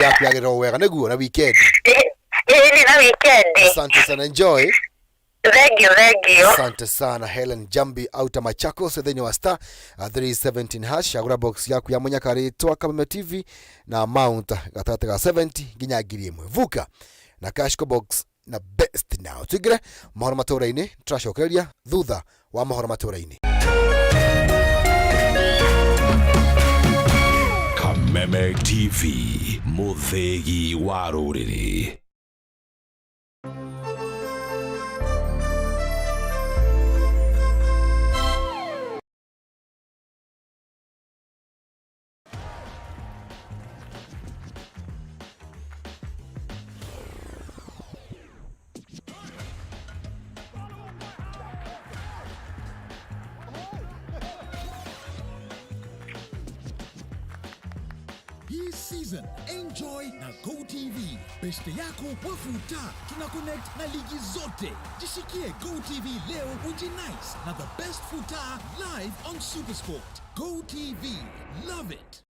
yaku yagero wega neguo na weekend. Ni na weekend. Asante sana, enjoy. Thank you. Asante sana Helen Jambi auta Machakos theni wa star 317 hash agura box yaku ya munyaka ritwa Kameme TV na amount gatata ga 70 ginya ngiri imwe vuka na cash box na best now tigre mahoro matura-ini tracokereria thutha wa mahoro matura-ini. Kameme TV muthegi wa ruriri. This season, enjoy na GoTV. Beste yako wafuta. Tuna connect na ligi zote. Jishikie GoTV leo ujinice na the best futa live on Supersport. GoTV. Love it.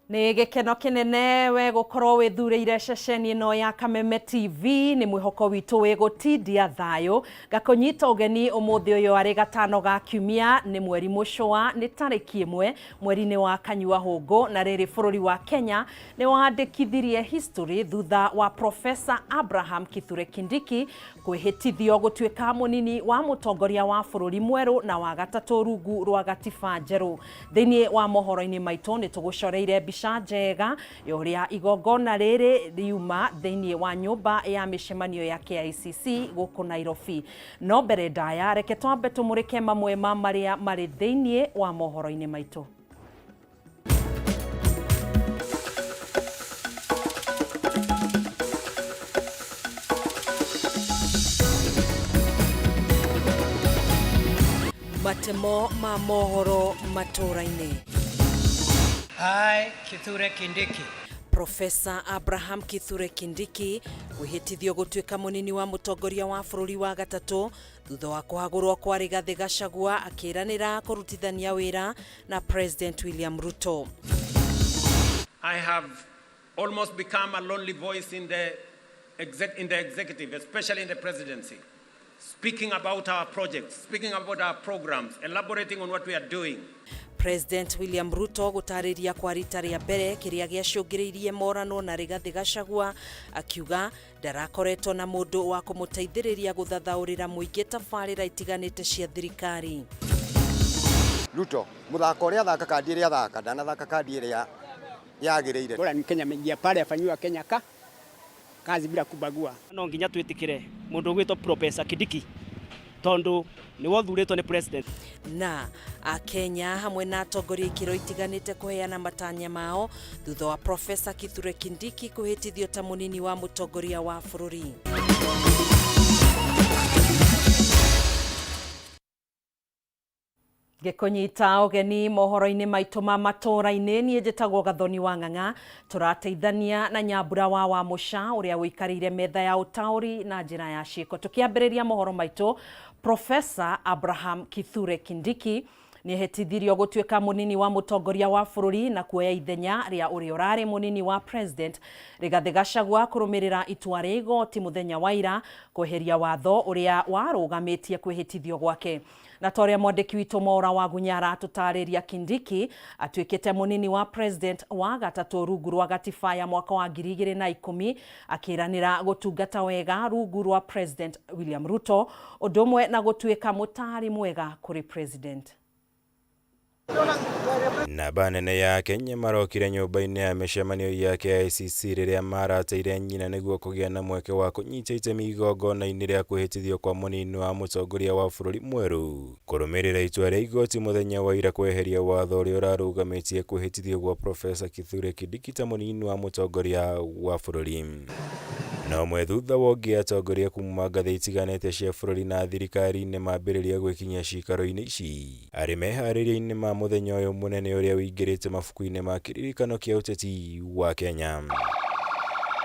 Ni gikeno kinene we gukorwo withureire ceceni ino ya Kameme TV ni mwihoko witu we gutindia thayo gakunyita ugeni umuthi uyu ari gatano ga kiumia ni mweri mucwa ni tariki 1 mweri-ini wa Kanyua Hungu na riri bururi wa Kenya ni wandikithirie history thutha wa Professor Abraham Kithure Kindiki kwihitithio gutuika munini wa mutongoria wa bururi mweru na wa gatatu rungu rwa gatiba njeru. Thiini wa mohoro-ini maitu ni tugucoreire bica njega yoria igongona riri riuma thiini wa nyumba ya mishemanio ya KICC guku Nairobi. No mbere ndaya reke twambe tumurike mamwe ma maria mari thiini wa mohoro-ini maitu. Matemo ma mohoro matura-ini. I, Kithure Kindiki. Professor Abraham Kithure Kindiki kwihitithio gutuika munini wa mutongoria wa bururi wa gatatu thutha wa kuhagurwo kwa Rigathi Gachagua akiranira kurutithania wira na President William Ruto. I have almost become a lonely voice in the executive, especially in the presidency, speaking about our projects, speaking about our programs, elaborating on what we are doing. President William Ruto gutariria kwa rita ria mbere kiria giacungiriirie morano na Rigathi Gachagua akiuga ndarakoretwo na mundu wa kumuteithiriria guthathaurira muingi tabarira itiganite cia thirikari. Ruto muthako ria thaka kandi ria thaka ndana thaka kandi ria yagireire. Bora ni Kenya mengia pale afanywa Kenya kazi bila kubagua. No nginya twitikire mundu gwitwo Professor Kindiki tondu ni wothuritwo ni president na Kenya hamwe na atongoria ikiro itiganite kuheana matanya mao thutha wa Professor Kithure Kindiki kuhitithio ta munini wa mutongoria wa bururi. Gekunyita ugeni mohoro-ini maitu ma matura-ini nie njitagwo Gathoni wa Ng'ang'a turateithania na Nyambura wa Musha uria wikarire metha ya utauri na njira ya ciiko. Tukiambiriria mohoro maitu, Professor Abraham Kithure Kindiki ni hetithirio gutuika munini wa mutongoria wa bururi na kuoya ithenya ria uria urari munini wa President Rigathi Gachagua kurumirira itua ria igoti muthenya wa ira kweheria watho uria warugamitie kwihitithio gwake. Na toria mwandiki witu Mora wa Gunyara tutariria Kindiki atuikite munini wa President wa gatatu rungu rwa gatiba ya mwaka wa 2010 akiranira gutungata wega rungu rwa President William Ruto udumwe na gutuika mutari mwega kuri President. Namba nene ya Kenya marokire nyũmba-inĩ ya mĩcemanio ya KICC rĩrĩa marateire nyina nĩguo kũgĩa na mweke wa kũnyita itemi igongona-inĩ rĩa kwĩhĩtithio kwa mũnini wa mũtongoria wa bũrũri mwerũ kũrũmĩrĩra itua rĩa igoti mũthenya wa ira kweheria watho ũrĩa ũrarũgamĩtie kwĩhĩtithio gwa Profesa Kithure Kindiki ta mũnini wa mũtongoria wa bũrũri. No mwe thutha wa ũngĩ atongoria kuma ngathĩ itiganĩte cia bũrũri na thirikari nĩ mambĩrĩria gwĩkinyia ciikaro-inĩ ici arĩ meharĩria-inĩ ma mũthenya ũyũ mũnene ũrĩa ũingĩrĩte mabuku-inĩ ma kĩririkano kĩa ũteti wa Kenya.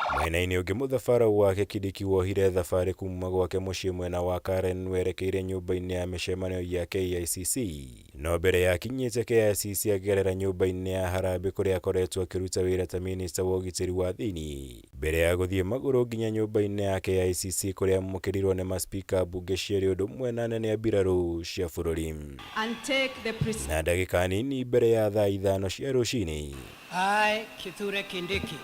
Mwena-inĩ ũngĩ mũthabara wake Kindiki wohire thabarĩ kuma gwake mũciĩ mwena wa Karen werekeire nyũmba-inĩ ya mĩcemanio ya KICC, no mbere ya kinyĩte KICC agerera nyũmba-inĩ ya Harambee kũrĩa akoretwo akĩruta wĩra ta minista wa ũgitĩri wa thĩinĩ mbere ya gũthiĩ magũrũ nginya nyũmba-inĩ ya KICC kũrĩa amũkĩrirwo nĩ maspika mbunge cierĩ ũndũ ũmwe na anene a mbirarũ cia bũrũri. Na ndagĩka nini mbere ya thaa 5 cia rũcinĩ, I, Kithure Kindiki,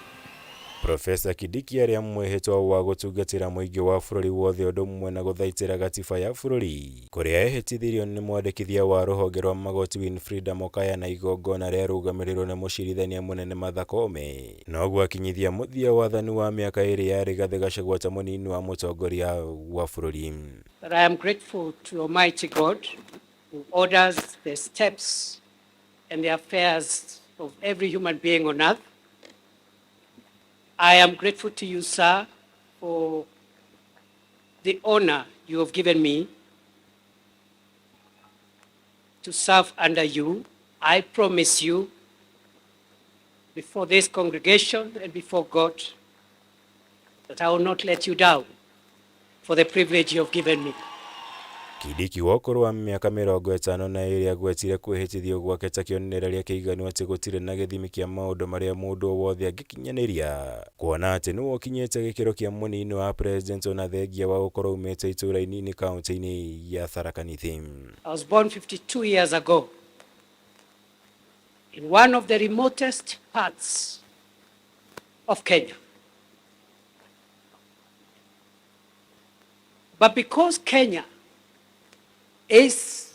Profesa Kindiki arĩa mwĩhĩtwa wa gũtungatĩra mũingĩ wa bũrũri wothe ũndũ ũmwe na gũthaitĩra gatiba ya bũrũri kũrĩa ehĩtithirio nĩ mwandĩkithia wa rũhonge rwa magoti Winfrida Mokaya na igongona rĩa rũgamĩrĩrwo nĩ mũcirithania mũnene Martha Koome, noguo akinyithia mũthia wathani wa mĩaka ĩrĩ ya Rigathĩ Gachagua ta mũnini wa mũtongoria wa bũrũri. that I am grateful to Almighty God who orders the steps and the affairs of every human being on earth. I am grateful to you, sir, for the honor you have given me to serve under you. I promise you before this congregation and before God that I will not let you down for the privilege you have given me. Kindiki wokũrũ wa mĩaka 52 agwetire kwĩhĩtithio gwake ta kĩonereria kĩiganu atĩ gũtirĩ na gĩthimi kĩa maũndũ marĩa mũndũ wothe angĩkinyanĩria, kuona atĩ nĩwe ũkinyĩte gĩkĩro kĩa mũnini wa president ona thengia wa gũkorwo umĩte itũũra inini kaunti-inĩ ya Tharaka Nithi. I was born 52 years ago in one of the remotest parts of Kenya. But because Kenya is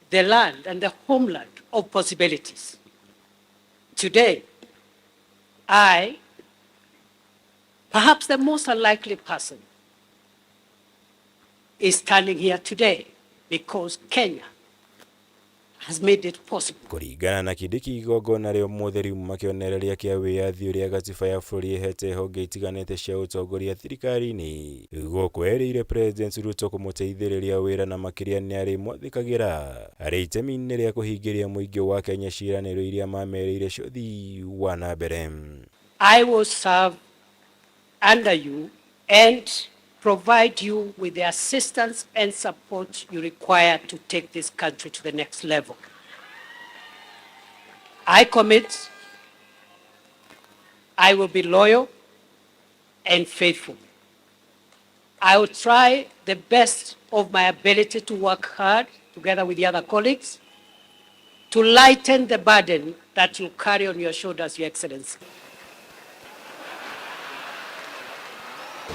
the land and the homeland of possibilities, today I, perhaps the most unlikely person, is standing here today because Kenya has made it possible. Kũringana na Kindiki igongona rĩa ũmũthĩ riuma kĩonereria kĩa wĩyathi ũrĩa gatiba ya bũrũri ĩhete honge itiganĩte cia ũtongoria thirikari-inĩ gũkũ erĩire President Ruto kũmũteithĩrĩria wĩra na makĩria nĩ arĩ mwathĩkagĩra arĩ itemi-inĩ rĩa kũhingĩria mũingĩ wa Kenya ciĩranĩro iria mamerĩire cia ũthii wa na mbere. I will serve under you and provide you with the assistance and support you require to take this country to the next level. I commit I will be loyal and faithful. I will try the best of my ability to work hard together with the other colleagues to lighten the burden that you carry on your shoulders, Your Excellency.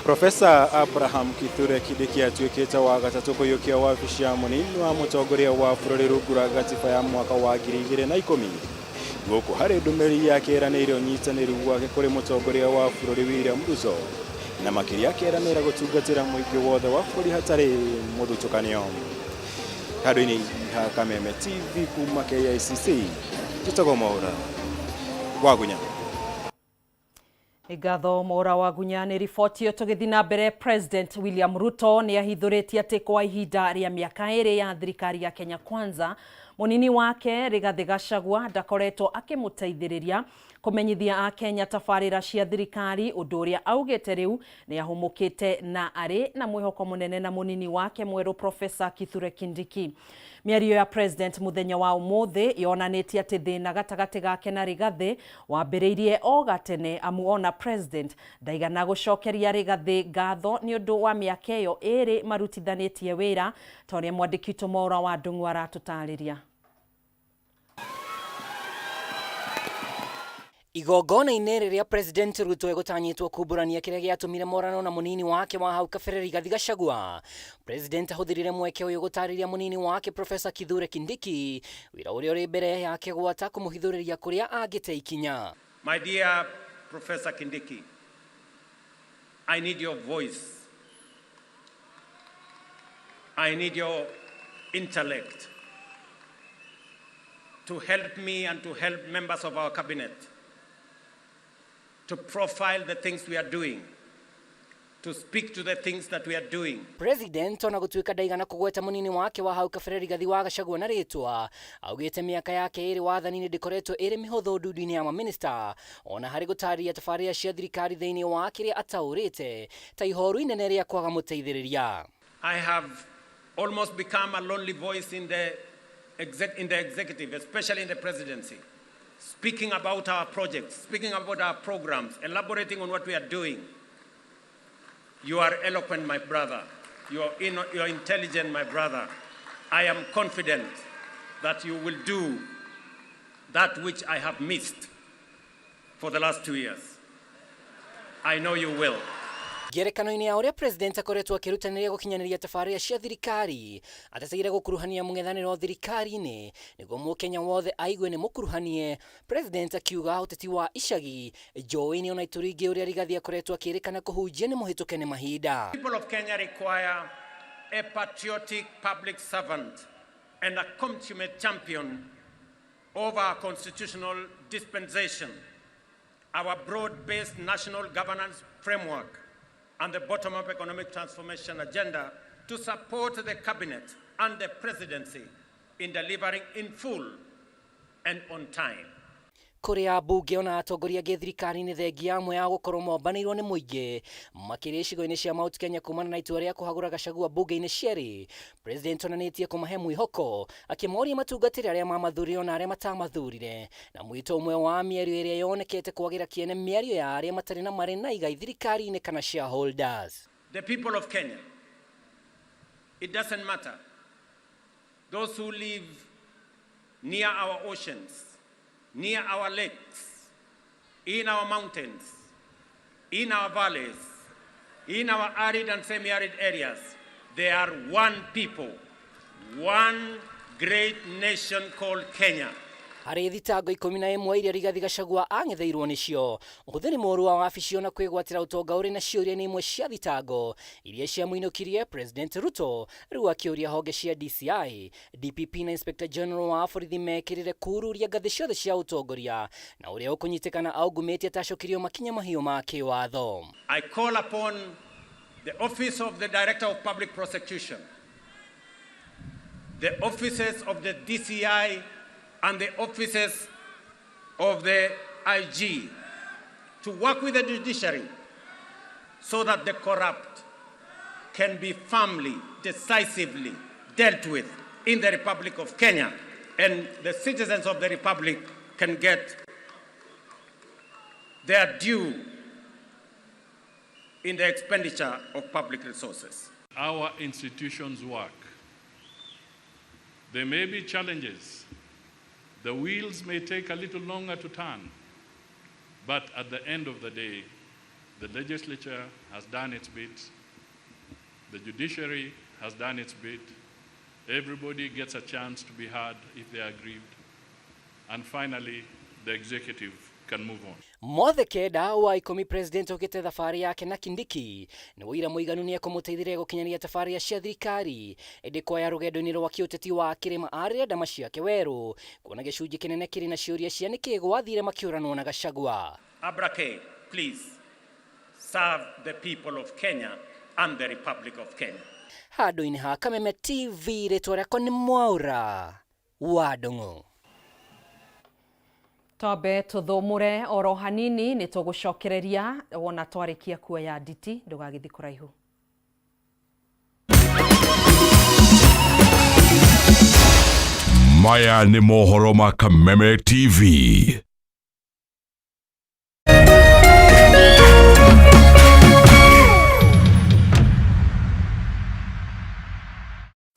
Profesa Abraham Kithure Kindiki atuĩkĩte wa gatatũ kũiyũkia wabici ya mũnini wa mũtongoria wa bũrũri rungu rwa gatiba ya mwaka wa 2010 gũkũ harĩ ndũmĩrĩri yake eranĩire ũnyitanĩri wake kũrĩ mũtongoria wa bũrũri William Ruto na makĩria akeranĩra gũtungatĩra mũingĩ wothe wa bũrũri hatarĩ mũthutũkanio. Handũ-inĩ ha Kameme TV kuma KICC, Njĩtagwo Mwaũra wa Gunya. Igatho Mwaũra wa Gunya nĩ riboti yo tũgĩthiĩ na mbere. President William Ruto nĩ ahithũrĩtie atĩ kwa ihinda rĩa mĩaka 2 ya thirikari ya Kenya Kwanza mũnini wake Rigathĩ Gachagua ndakoretwo akĩmũteithĩrĩria kũmenyithia a Kenya tabarĩra cia thirikari, ũndũ ũrĩa augĩte rĩu nĩ ahũmũkĩte na arĩ na mwĩhoko mũnene na mũnini wake mwerũ Profesa Kithure Kindiki. Mĩario ya President mũthenya wa ũmũthĩ yonanĩtie atĩ thĩna gatagatĩ gake na Rigathĩ wambĩrĩirie o gatene, amu ona President ndaigana gũcokeria Rigathĩ ngatho nĩ ũndũ wa mĩaka ĩyo 2 marutithanĩtie wĩra, ta ũrĩa mwandĩki witũ Mwaũra wa Ndung'u aratũtarĩria. Igongona-inĩ rĩrĩa President Ruto egũtanyĩtwo kumbũrania kĩrĩa gĩatũmire morano na mũnini wake wa hau kabere Rigathi Gachagua. President ahũthĩrire mweke ũyũ gũtarĩria mũnini wake Professor Kithure Kindiki wĩra ũrĩa ũrĩ mbere yake gwata kũmũhithũrĩria kũrĩa angĩte ikinya. My dear Professor Kindiki, I need your voice. I need your intellect to help me and to help members of our cabinet to profile the things we are doing, to speak to the things that we are doing. President ona gũtuĩka ndaigana kũgweta mũnini wake wa hau kabere Rigathi wa Gachagua na rĩtwa, augĩte mĩaka yake ĩrĩ wathani-inĩ ndĩkoretwo ĩrĩ mĩhũthũ ndundu-inĩ ya maminista, ona harĩ gũtarĩria tabarĩra cia thirikari thĩinĩ wa kĩrĩa ataũrĩte ta ihoru inene rĩa kwaga mũteithĩrĩria. I have almost become a lonely voice in the executive, especially in the presidency, speaking about our projects, speaking about our programs, elaborating on what we are doing. You are eloquent, my brother. You are intelligent, my brother. I am confident that you will do that which I have missed for the last 2 years. I know you will. Ngerekano-inĩ ya ũrĩa President akoretwo akĩrutanĩria gũkinyanĩria tabarĩra cia thirikari, ateteire gũkuruhania mũng'ethanĩro thirikari-inĩ nĩguo mũkenya wothe aigue nĩ mũkuruhanie. President akiuga ũteti wa icagi njũĩ-inĩ ona itũri ingĩ ũrĩa Rigathi akoretwo akĩrĩkana kũhunjia nĩ mũhĩtũke nĩ mahinda. People of Kenya require a patriotic public servant and a consummate champion of our constitutional dispensation, our broad-based national governance framework, and the bottom-up economic transformation agenda to support the cabinet and the presidency in delivering in full and on time. Kũrĩ ambunge ona atongoria angĩ thirikari-inĩ thengia amwe ya gũkorwo mombanĩirwo nĩ mũingĩ makĩria icigo-inĩ cia Mount Kenya kumana na itua rĩa kũhagũra Gachagua mbunge-inĩ cierĩ. President onanĩtie kũmahe mwĩhoko akĩmoria matungatĩre arĩa mamathurire na arĩa matamathurire, na mwito ũmwe wa mĩario ĩrĩa yonekete kwagĩra kĩene mĩario ya arĩa matarĩ na marĩ na igai thirikari-inĩ kana shareholders. The people of Kenya, it doesn't matter. Those who live near our oceans, near our lakes, in our mountains, in our valleys, in our arid and semi-arid areas, they are one people, one great nation called Kenya. Harĩ thitango 11 iria Rigathi Gachagua ang'etheirwo nĩcio, ũhũthĩri mũũru wa wabici ona kwĩgwatĩra ũtonga ũrĩ na ciũria nĩ imwe cia thitango iria ciamũinũkirie President Ruto, rĩu akĩũria honge cia DCI, DPP na Inspector General wa borithi mekĩrĩre kururia ngathĩ ciothe cia ũtongoria na ũrĩa ũkũnyitĩkana augumĩtie atacokirio makinya mahiũ ma kĩwatho. I call upon the Office of the Director of Public Prosecution, the offices of the DCI and the offices of the IG to work with the judiciary so that the corrupt can be firmly, decisively dealt with in the Republic of Kenya, and the citizens of the Republic can get their due in the expenditure of public resources. Our institutions work. There may be challenges. The wheels may take a little longer to turn, but at the end of the day, the legislature has done its bit, the judiciary has done its bit, everybody gets a chance to be heard if they are aggrieved, and finally, the executive can move on. Mothe kenda wa ikũmi President ogete thabarĩ yake na Kindiki nĩ wĩira mũiganu nĩ ekũmũteithĩrĩria gũkinyanĩria tabarĩra cia thirikari ĩndĩ kwaya rũgendo-inĩ rwa kĩũteti wa kĩrĩma arĩa ndama ciake werũ kuona gĩcunjĩ kĩnene kĩrĩ na ciũria cia nĩkĩĩ gwathire makĩũranwo na Gachagua. Abrake, please serve the people of Kenya and the Republic of Kenya. Handũ-inĩ ha Kameme TV rĩtwa rĩakwa nĩ Mwaura wa Ndung'u. Tobe tuthumure oro hanini ni tugucokereria wona twarikia kuoya nditi ndũgagĩthi kũraihu. Maya nĩ mohoro ma Kameme TV.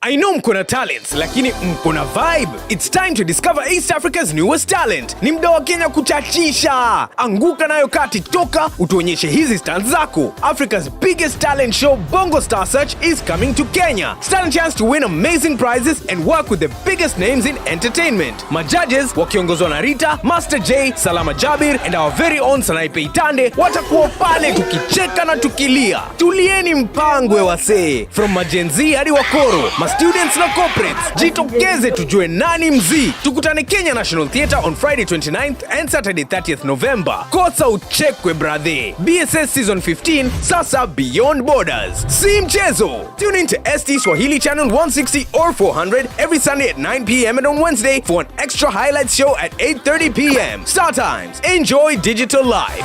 I know mkona talents lakini mkona vibe? It's time to discover East Africa's newest talent. Ni mda wa Kenya kuchachisha. Anguka nayo ka TikToker utuonyeshe hizi stunts zako. Africa's biggest talent show, Bongo Star Search, is coming to Kenya. Stand a chance to win amazing prizes and work with the biggest names in entertainment. My judges wakiongozwa na Rita, Master J, Salama Jabir and our very own Sanaipe Itande watakuwa pale tukicheka na tukilia. Tulieni mpangwe wasee. From majenzi hadi wakoro, ma students na corporates, jitokeze tujue nani mzii. Tukutane Kenya National Theatre on Friday 29th and Saturday 30th November. Kosa uchekwe brother. BSS Season 15, sasa beyond borders. Si mchezo. Tune in to ST Swahili Channel 160 or 400 every Sunday at 9 p.m. and on Wednesday for an extra highlights show at 8:30 p.m. Star Times. Enjoy digital life.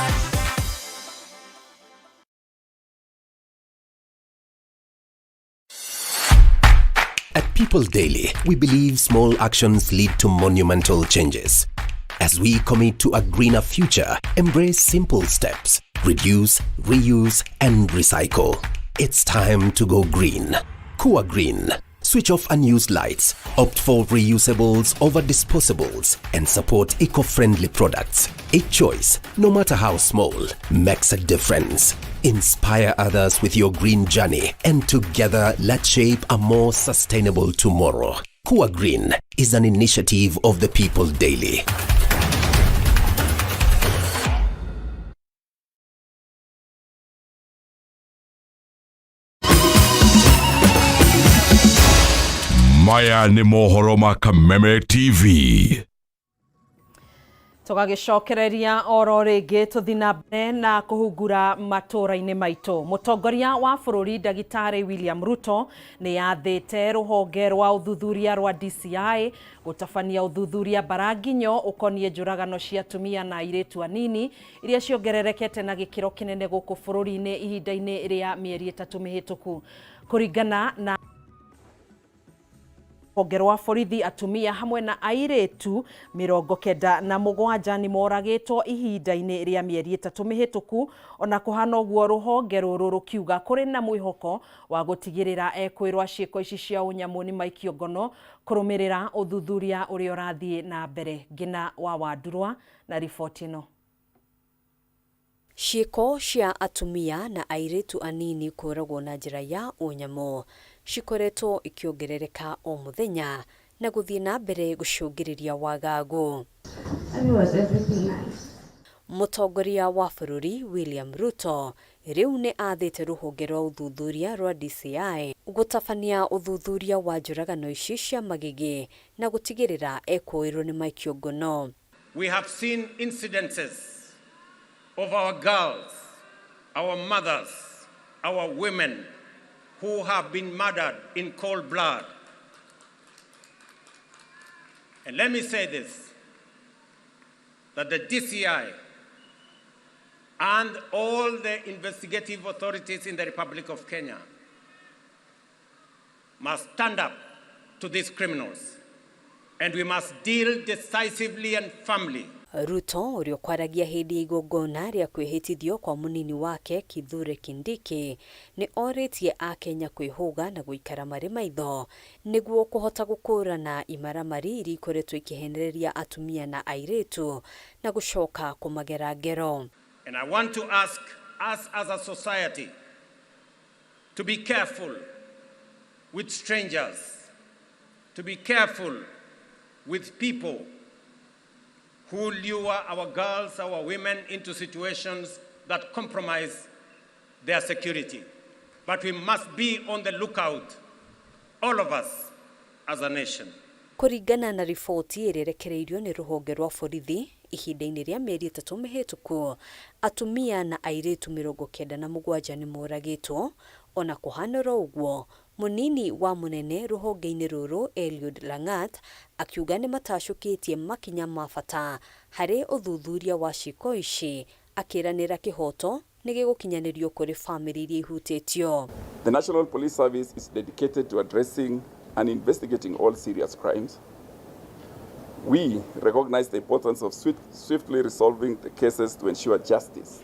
At People Daily, we believe small actions lead to monumental changes. As we commit to a greener future, embrace simple steps, reduce, reuse, and recycle. It's time to go green. Kua Green. Switch off unused lights, opt for reusables over disposables, and support eco-friendly products. A choice, no matter how small, makes a difference. Inspire others with your green journey, and together let's shape a more sustainable tomorrow. Kua Green is an initiative of the People Daily. Maya ni mohoro ma Kameme TV. Tugagicokereria oro ringi tuthina mbere na kuhungura matura-ini maitu. Mutongoria wa bururi Ndagitari William Ruto ni yathite ruhonge rwa uthuthuria rwa DCI gutabania uthuthuria baranginyo ukonie njuragano cia atumia na airitu anini iria ciongererekete na gikiro kinene guku bururi-ini ihinda-ini ria mieri 3 mihituku. Kuringana na Ongerwa borithi atumia hamwe na airitu 97 ni moragitwo ihinda-ini ria mieri 3 mihituku, ona kuhana uguo ruhonge ruru rukiuga kuri na mwihoko wa gutigirira ekwirwa ciiko ici cia unyamu ni maikio ngono kurumirira uthuthuria uria urathie na mbere. Ngina wa Wandurwa na riboti ino. Ciiko cia atumia na airitu anini kuragwo na njira ya unyamu cikoretwo ikiongerereka o muthenya na guthie na mbere gucungiriria wagagu. Mutongoria wa bururi William Ruto riu ni athite ruhonge rwa uthuthuria rwa DCI gutabania uthuthuria wa njuragano ici cia magigi na gutigirira ekwirwo ni maikio ngono. We have seen incidences of our girls, our mothers, our women who have been murdered in cold blood. And let me say this, that the DCI and all the investigative authorities in the Republic of Kenya must stand up to these criminals, and we must deal decisively and firmly. Ruto urio kwaragia hindi igongona ria kwihitithio kwa munini wake Kithure Kindiki ni oritie a Kenya kwihuga na guikara mari maitho niguo kuhota gukurana imaramari iri ikoretwo ikihenereria atumia na airitu na gucoka kumagera ngero. And I want to ask us as a society to be careful with strangers, to be careful with people who lure our girls, our women into situations that compromise their security. But we must be on the lookout, all of us, as a nation. Kuringana na riboti irerekereirio ni ruhonge rwa borithi ihinda-ini ria mieri 3 mihituku, atumia na airitu 97 ni moragitwo, ona kuhanora uguo munini wa munene ruhonge-ini ruru Eliud Langat akiuga ni matashukitie makinya mabata hari uthuthuria wa ciiko ici, akiranira kihoto ni gigukinyanirio kuri family iria ihutitio. The National Police Service is dedicated to addressing and investigating all serious crimes. We recognize the importance of swiftly resolving the cases to ensure justice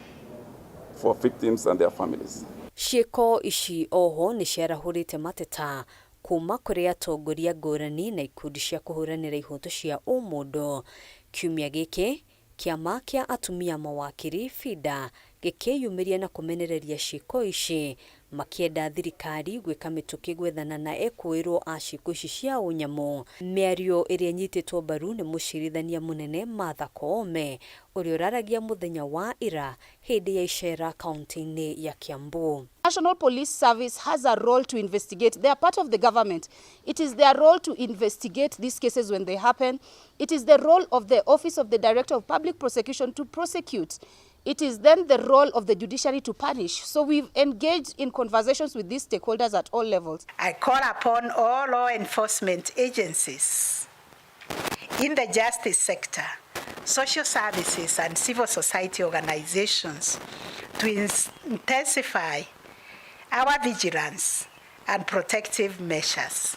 for victims and their families. Ciiko ici oho ni ciarahurite mateta kuma kuri atongoria ngũrani na ikundi cia kũhũranĩra ihoto cia ũmũndũ. Kiumia gĩkĩ kiama kia atumia mawakiri FIDA gĩkĩyumĩria na kũmenereria ciĩko ici, makienda thirikari gwĩka mĩtũkĩ gwethana na ekwĩrwo a ciĩko ici cia ũnyamũ. Mĩario ĩrĩa nyitĩtwo mbaru nĩ mũcirithania mũnene Martha Koome ũrĩa ũraragia mũthenya wa ira hĩndĩ ya icera kaunti-inĩ ya Kiambu. National Police Service has a role to investigate. They are part of the government. It is their role to investigate these cases when they happen. It is the role of the Office of the Director of Public Prosecution to prosecute. It is then the role of the judiciary to punish. So we've engaged in conversations with these stakeholders at all levels. I call upon all law enforcement agencies in the justice sector, social services and civil society organizations to intensify our vigilance and protective measures.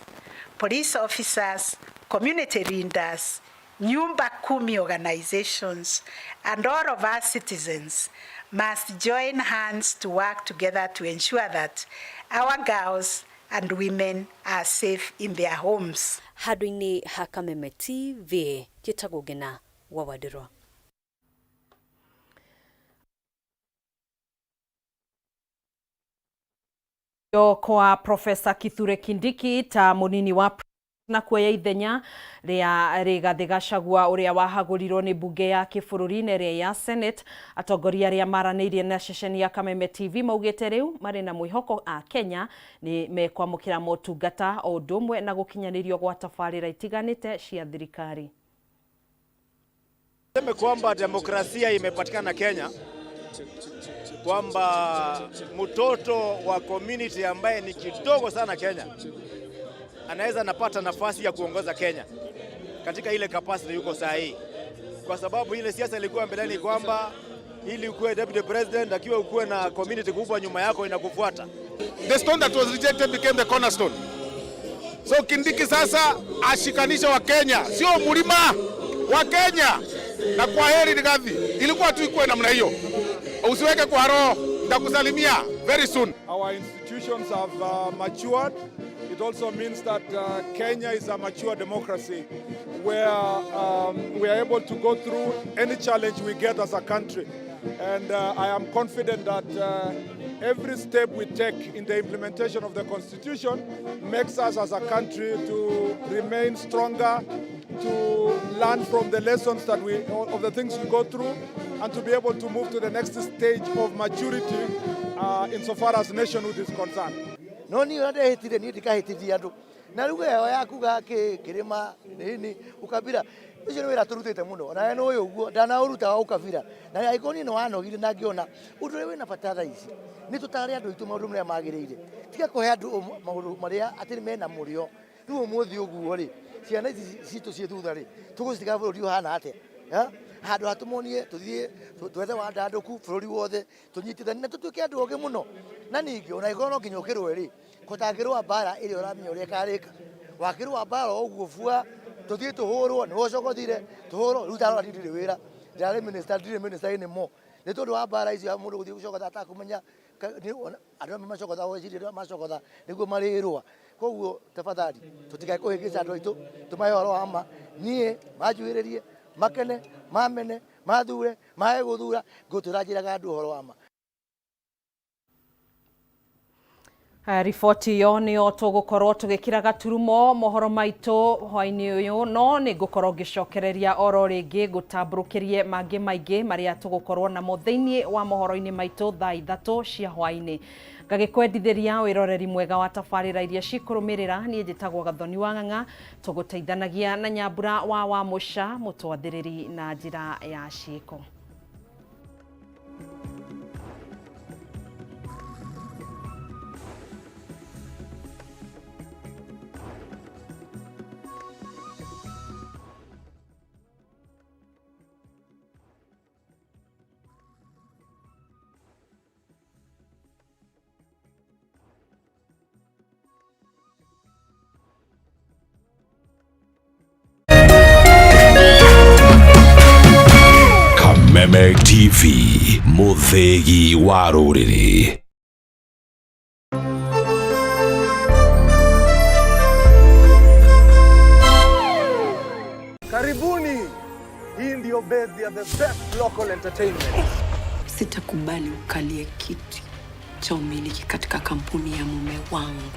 Police officers, community leaders, Nyumba Kumi organizations, and all of our citizens must join hands to work together to ensure that our girls and women are safe in their homes. Handũ-inĩ ha Kameme TV, njĩtagwo Ngina wa Wadĩrwa. Kwa Profesa Kithure Kindiki ta munini wa na kuoya ithenya ria Rigathi Gachagua uria wahagũrirwo nĩ mbunge ya kĩbũrũri-inĩ ĩrĩa ya Senate. Atongoria arĩa maranĩirie na ceceni ya Kameme TV maugĩte rĩu marĩ na mwĩhoko a Kenya nĩ mekwamũkĩra motungata o ũndũ ũmwe na gũkinyanĩrio gwa tabarĩra itiganĩte cia thirikari. Sema kwamba demokrasia imepatikana Kenya, kwamba mtoto wa community ambaye ni kidogo sana Kenya anaweza napata nafasi ya kuongoza Kenya katika ile capacity yuko sahihi, kwa sababu ile siasa ilikuwa mbeleni kwamba ili ukuwe deputy president akiwa ukuwe na community kubwa nyuma yako inakufuata. The stone that was rejected became the cornerstone. So Kindiki sasa ashikanisha wa Kenya, sio mlima wa Kenya. Na kwa heri Rigathi, ilikuwa tu ikuwe namna hiyo. Usiweke kwa roho, nitakusalimia very soon. Our institutions have matured. It also means that Kenya is a mature democracy where we are able to go through any challenge we get as a country. And I am confident that every step we take in the implementation of the Constitution makes us as a country to remain stronger, to learn from the lessons that of the things we go through, and to be able to move to the next stage of maturity insofar as nationhood is concerned. No ni ndehitire ni ndikahitithia andu na ruga yo yakuga kirima nini ukabira ucio ni wira turutite muno na eno uyu uguo ndana uruta wa ukabira na aikoni no wanogire na ngiona undu wina batara ici ni tutari andu itu maundu mria magirire tiga kuhe andu maundu maria atiri mena murio riu muthi uguo ri ciana ici citu cie thutha ri tugucitika bururi hana ate handu hatumonie tuthie twethe wandanduku bururi wothe tunyitithanie na tutuike andu oge muno na ningi ona ikono kinyukirwe ri kutangirwa bara iri uramenya uria karika wakirwa bara uguo bua tuthie tuhurwo ni ucokothire tuhurwo rutaro ndiri wira ndare minister ni mo ni tondu wa bara icio ya mundu guthie gucokotha atakumenya andu macokotha wecirie macokotha niguo marirwa koguo tafadhali tutikae kuhingica andu aitu tumahe horo ama nie majuiririe makene mamene mathure mahe guthura nguturajiraga andu horo ama. Riboti iyo niyo tugukorwo tugikiraga turumo mohoro maitu hwaini uyu no ni ngukorwo ngicokereria oro ringi ngutamburukirie mangi maingi maria tugukorwo namo thiini wa mohoro-ini maitu thaa 3 cia hwaini. Ngagikwendithiria wiroreri mwega wa tabarira iria cikurumirira nie njitagwo Gathoni wa Ng'ang'a tuguteithanagia na Nyambura wa Musha mutwathiriri na njira ya ciiko. Kameme TV, muthegi wa rũrĩrĩ. Radio Base, they are the best local entertainment. Sitakubali ukalie kiti cha umiliki katika kampuni ya mume wangu.